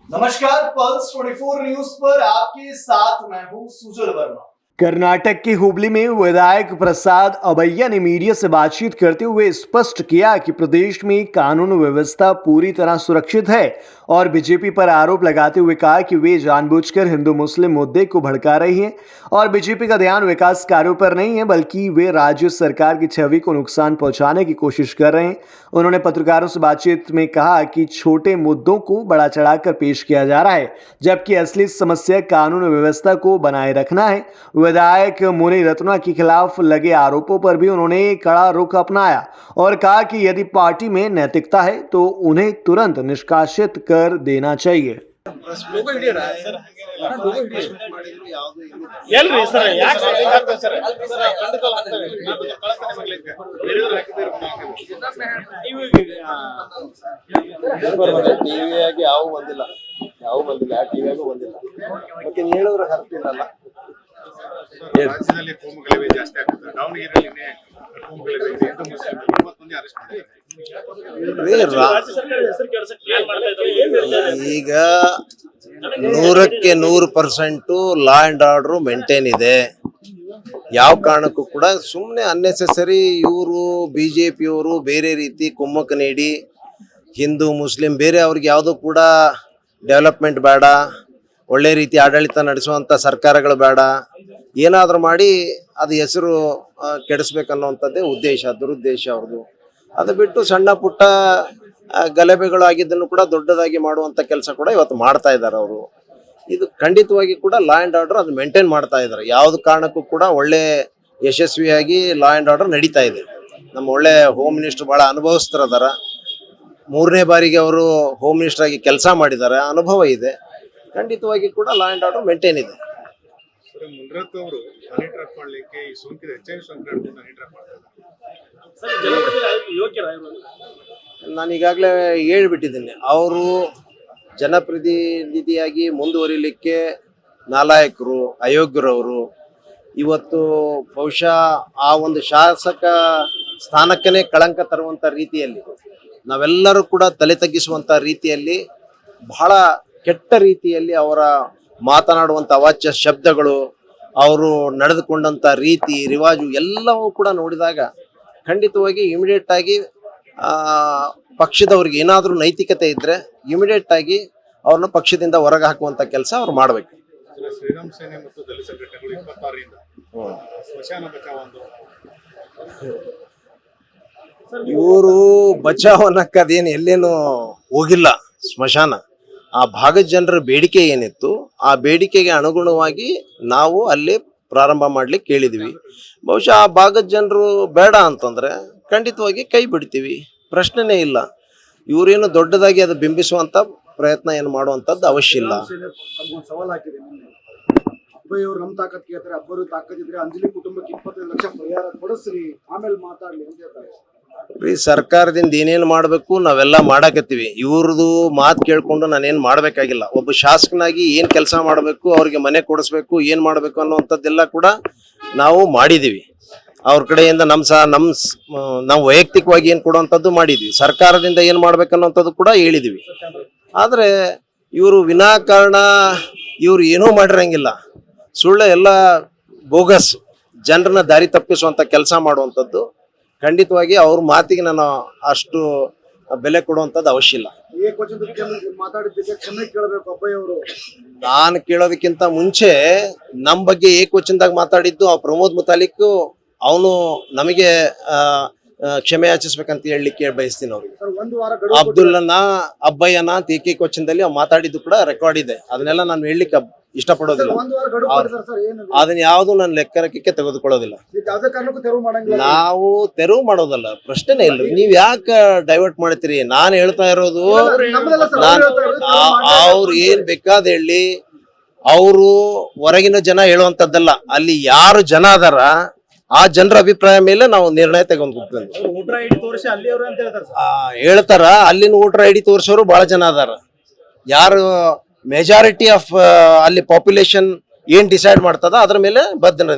नमस्कार, pulse 24 news पर आपके साथ मैं हूं सुजल वर्मा। कर्नाटक के हुबली में विधायक प्रसाद अबैया ने मीडिया से बातचीत करते हुए स्पष्ट किया कि प्रदेश में कानून व्यवस्था पूरी तरह सुरक्षित है और बीजेपी पर आरोप लगाते हुए कहा कि वे जानबूझकर हिंदू मुस्लिम मुद्दे को भड़का रही हैं और बीजेपी का ध्यान विकास कार्यों पर नहीं है बल्कि वे राज्य सरकार की छवि को नुकसान पहुंचाने की कोशिश कर रहे हैं। उन्होंने पत्रकारों से बातचीत में कहा कि छोटे मुद्दों को बड़ा चढ़ाकर पेश किया जा रहा है जबकि असली समस्या कानून व्यवस्था को बनाए रखना है। विधायक मुनि रत्ना के खिलाफ लगे आरोपों पर भी उन्होंने कड़ा रुख अपनाया और कहा कि यदि पार्टी में नैतिकता है तो उन्हें तुरंत निष्कासित कर देना चाहिए। ಟಿವಿಯಾಗಿ ಯಾವ ಬಂದಿಲ್ಲ ಟಿವಿಯಾಗೂ ಬಂದಿಲ್ಲ ಮತ್ತೆ ಹೇಳಿದ್ರೆ ಹರ್ತಿಲ್ಲಲ್ಲ ರಾಜ್ಯದಲ್ಲಿ ಕೋಮುಗಲಭೆ ಜಾಸ್ತಿ ಆಗ್ತದೆ. ದಾವಣಗೆರೆಯಲ್ಲಿ ಕೋಮುಗಲಭೆ ಇದೆ. ಹಿಂದೂ ಮುಸ್ಲಿಂ 20 ಮಂದಿ ಅರೆಸ್ಟ್ ಮಾಡಿದ್ದಾರೆ. ಈಗ 100% ಲಾ ಅಂಡ್ ಆರ್ಡರ್ ಮೇಂಟೈನ್ ಇದೆ. ಯಾವ ಕಾರಣಕ್ಕೂ ಕೂಡ ಸುಮ್ಮನೆ ಅನ್ನೆಸೆಸರಿ ಇವರು ಬಿಜೆಪಿಯವರು ಬೇರೆ ರೀತಿ ಕುಮ್ಮಕ್ಕು ನೀಡಿ ಹಿಂದೂ ಮುಸ್ಲಿಂ ಬೇರೆ ಅವ್ರಿಗೆ ಯಾವುದೂ ಕೂಡ ಡೆವಲಪ್ಮೆಂಟ್ ಬೇಡ, ಒಳ್ಳೆ ರೀತಿ ಆಡಳಿತ ನಡೆಸುವಂಥ ಸರ್ಕಾರಗಳು ಬೇಡ, ಏನಾದರೂ ಮಾಡಿ ಅದು ಹೆಸರು ಕೆಡಿಸ್ಬೇಕನ್ನುವಂಥದ್ದೇ ದುರುದ್ದೇಶ ಅವ್ರದ್ದು. ಅದು ಬಿಟ್ಟು ಸಣ್ಣ ಪುಟ್ಟ ಗಲಭೆಗಳು ಆಗಿದ್ದನ್ನು ಕೂಡ ದೊಡ್ಡದಾಗಿ ಮಾಡುವಂಥ ಕೆಲಸ ಕೂಡ ಇವತ್ತು ಮಾಡ್ತಾ ಇದ್ದಾರೆ ಅವರು. ಇದು ಖಂಡಿತವಾಗಿ ಕೂಡ ಲಾ ಆ್ಯಂಡ್ ಆರ್ಡರ್ ಅದು ಮೇಂಟೈನ್ ಮಾಡ್ತಾ ಇದ್ದಾರೆ. ಯಾವುದು ಕಾರಣಕ್ಕೂ ಕೂಡ ಒಳ್ಳೆ ಯಶಸ್ವಿಯಾಗಿ ಲಾ ಆ್ಯಂಡ್ ಆರ್ಡರ್ ನಡೀತಾ ಇದೆ. ನಮ್ಮ ಒಳ್ಳೆ ಹೋಮ್ ಮಿನಿಸ್ಟರ್ ಭಾಳ ಅನುಭವಿಸ್ತಿರದಾರ. 3ನೇ ಬಾರಿಗೆ ಅವರು ಹೋಮ್ ಮಿನಿಸ್ಟರ್ ಆಗಿ ಕೆಲಸ ಮಾಡಿದ್ದಾರೆ, ಅನುಭವ ಇದೆ. ಖಂಡಿತವಾಗಿ ಕೂಡ ಲಾ ಆ್ಯಂಡ್ ಆರ್ಡರ್ ಮೇಂಟೈನ್ ಇದೆ. ಮುನಿರತ್ನ ಅವರು ಹನಿ ಟ್ರ್ಯಾಪ್ ಮಾಡಲಿಕ್ಕೆ ಈ ಸೋಂಕಿತ HIV ಸೋಂಕು ಹನಿ ಟ್ರ್ಯಾಪ್ ಮಾಡ್ತಾರೆ. ನಾನು ಈಗಾಗಲೇ ಹೇಳ್ಬಿಟ್ಟಿದ್ದೀನಿ, ಅವರು ಜನಪ್ರತಿನಿಧಿಯಾಗಿ ಮುಂದುವರಿಲಿಕ್ಕೆ ನಾಲಾಯಕರು, ಅಯೋಗ್ಯರವರು. ಇವತ್ತು ಬಹುಶಃ ಆ ಒಂದು ಶಾಸಕ ಸ್ಥಾನಕ್ಕೇ ಕಳಂಕ ತರುವಂಥ ರೀತಿಯಲ್ಲಿ ನಾವೆಲ್ಲರೂ ಕೂಡ ತಲೆ ತಗ್ಗಿಸುವಂಥ ರೀತಿಯಲ್ಲಿ ಬಹಳ ಕೆಟ್ಟ ರೀತಿಯಲ್ಲಿ ಅವರ ಮಾತನಾಡುವಂಥ ಅವಾಚ್ಯ ಶಬ್ದಗಳು, ಅವರು ನಡೆದುಕೊಂಡಂಥ ರೀತಿ ರಿವಾಜು ಎಲ್ಲವೂ ಕೂಡ ನೋಡಿದಾಗ ಖಂಡಿತವಾಗಿ ಇಮಿಡಿಯೇಟ್ ಆಗಿ ಪಕ್ಷದವ್ರಿಗೆ ಏನಾದರೂ ನೈತಿಕತೆ ಇದ್ದರೆ ಇಮಿಡಿಯೇಟ್ ಆಗಿ ಅವ್ರನ್ನ ಪಕ್ಷದಿಂದ ಹೊರಗೆ ಹಾಕುವಂಥ ಕೆಲಸ ಅವ್ರು ಮಾಡಬೇಕು. ಶ್ರೀರಾಮ್ ಸೇನೆ ಮತ್ತು ದಲಿತ ಸಂಘಟನೆಗಳು 26ರಿಂದ ಸ್ಮಶಾನ ಬಚಾವ್ ಒಂದು ಇವರು ಬಚಾವ್ ಅನ್ನಕ್ಕದೇನು ಎಲ್ಲೇನು ಹೋಗಿಲ್ಲ ಸ್ಮಶಾನ. ಆ ಭಾಗದ ಜನರ ಬೇಡಿಕೆ ಏನಿತ್ತು ಆ ಬೇಡಿಕೆಗೆ ಅನುಗುಣವಾಗಿ ನಾವು ಅಲ್ಲಿ ಪ್ರಾರಂಭ ಮಾಡ್ಲಿಕ್ಕೆ ಕೇಳಿದ್ವಿ. ಬಹುಶಃ ಆ ಭಾಗದ ಜನರು ಬೇಡ ಅಂತಂದ್ರೆ ಖಂಡಿತವಾಗಿ ಕೈ ಬಿಡ್ತೀವಿ, ಪ್ರಶ್ನೆನೇ ಇಲ್ಲ. ಇವರೇನು ದೊಡ್ಡದಾಗಿ ಅದು ಬಿಂಬಿಸುವಂತ ಪ್ರಯತ್ನ ಏನು ಮಾಡುವಂತದ್ದು ಅವಶ್ಯ ಇಲ್ಲ. ಸವಾಲ್ ಹಾಕಿದೆ ಅಬ್ಬಯ್ಯವರು ನಮ್ಮ ತಾಕತ್ ಕೇಳ್ತಾರೆ, ಅಬ್ಬರು ತಾಕತ್ತಿದ್ರೆ ಅಂಜಲಿ ಕುಟುಂಬಕ್ಕೆ 25 ಲಕ್ಷ ಪರಿಹಾರ ಕೊಡಿಸ್ರಿ, ಆಮೇಲೆ ಮಾತಾಡ್ಲಿ ಅಂತ ಹೇಳ್ತಾರೆ. ಸರ್ಕಾರದಿಂದ ಏನೇನು ಮಾಡಬೇಕು ನಾವೆಲ್ಲ ಮಾಡಾಕತ್ತೀವಿ. ಇವ್ರದ್ದು ಮಾತು ಕೇಳ್ಕೊಂಡು ನಾನೇನು ಮಾಡಬೇಕಾಗಿಲ್ಲ. ಒಬ್ಬ ಶಾಸಕನಾಗಿ ಏನು ಕೆಲಸ ಮಾಡಬೇಕು, ಅವ್ರಿಗೆ ಮನೆ ಕೊಡಿಸ್ಬೇಕು, ಏನು ಮಾಡಬೇಕು ಅನ್ನುವಂಥದ್ದೆಲ್ಲ ಕೂಡ ನಾವು ಮಾಡಿದ್ದೀವಿ. ಅವ್ರ ಕಡೆಯಿಂದ ನಾವು ವೈಯಕ್ತಿಕವಾಗಿ ಏನು ಕೊಡುವಂಥದ್ದು ಮಾಡಿದ್ವಿ. ಸರ್ಕಾರದಿಂದ ಏನು ಮಾಡ್ಬೇಕನ್ನೋಂಥದ್ದು ಕೂಡ ಹೇಳಿದ್ವಿ. ಆದರೆ ಇವರು ವಿನಾಕಾರಣ ಇವರು ಏನೂ ಮಾಡಿರಂಗಿಲ್ಲ. ಸುಳ್ಳು ಎಲ್ಲ ಬೋಗಸ್ ಜನರನ್ನ ದಾರಿ ತಪ್ಪಿಸುವಂಥ ಕೆಲಸ ಮಾಡುವಂಥದ್ದು ಖಂಡಿತವಾಗಿ ಅವ್ರ ಮಾತಿಗೆ ನಾನು ಅಷ್ಟು ಬೆಲೆ ಕೊಡುವಂಥದ್ದು ಅವಶ್ಯ ಇಲ್ಲ. ನಾನು ಕೇಳೋದಕ್ಕಿಂತ ಮುಂಚೆ ನಮ್ಮ ಬಗ್ಗೆ ಏಕವಚನದಾಗ ಮಾತಾಡಿದ್ದು ಆ ಪ್ರಮೋದ್ ಮುತಾಲಿಕ್, ಅವನು ನಮಗೆ ಕ್ಷಮೆ ಯಾಚಿಸ್ಬೇಕಂತ ಹೇಳಲಿಕ್ಕೆ ಬಯಸ್ತೀನಿ ಅವ್ರಿಗೆ. ಅಬ್ದುಲ್ಲನ ಅಬ್ಬಯ್ಯನ ಅಂತ ಏಕವಚನದಲ್ಲಿ ಮಾತಾಡಿದ್ದು ಕೂಡ ರೆಕಾರ್ಡ್ ಇದೆ. ಅದನ್ನೆಲ್ಲ ನಾನು ಹೇಳಲಿಕ್ಕೆ ಇಷ್ಟಪಡೋದಿಲ್ಲ. ಅದನ್ನ ಯಾವುದು ನಾನು ಲೆಕ್ಕಕ್ಕೆ ತೆಗೆದುಕೊಳ್ಳೋದಿಲ್ಲ. ನಾವು ತೆರವು ಮಾಡೋದಲ್ಲ, ಪ್ರಶ್ನೆನೇ ಇಲ್ಲ. ನೀವ್ ಯಾಕೆ ಡೈವರ್ಟ್ ಮಾಡ್ತೀರಿ? ನಾನು ಹೇಳ್ತಾ ಇರೋದು ಅವ್ರು ಏನ್ ಬೇಕಾದ ಹೇಳಿ, ಅವರು ಹೊರಗಿನ ಜನ ಹೇಳುವಂತದ್ದಲ್ಲ. ಅಲ್ಲಿ ಯಾರು ಜನ ಅದಾರ ಆ ಜನರ ಅಭಿಪ್ರಾಯ ಮೇಲೆ ನಾವು ನಿರ್ಣಯ ತಗೊಂಡ್ಬಿಡ್ತೇವೆ. ಹೇಳ್ತಾರ ಅಲ್ಲಿನ ವೋಟರ್ ಐಡಿ ತೋರಿಸೋರು ಬಹಳ ಜನ ಅದಾರ. ಯಾರು ಮೆಜಾರಿಟಿ ಆಫ್ ಅಲ್ಲಿ ಪಾಪ್ಯುಲೇಷನ್ ಏನ್ ಡಿಸೈಡ್ ಮಾಡ್ತದ ಅದ್ರ ಮೇಲೆ ಬದ್ಧನ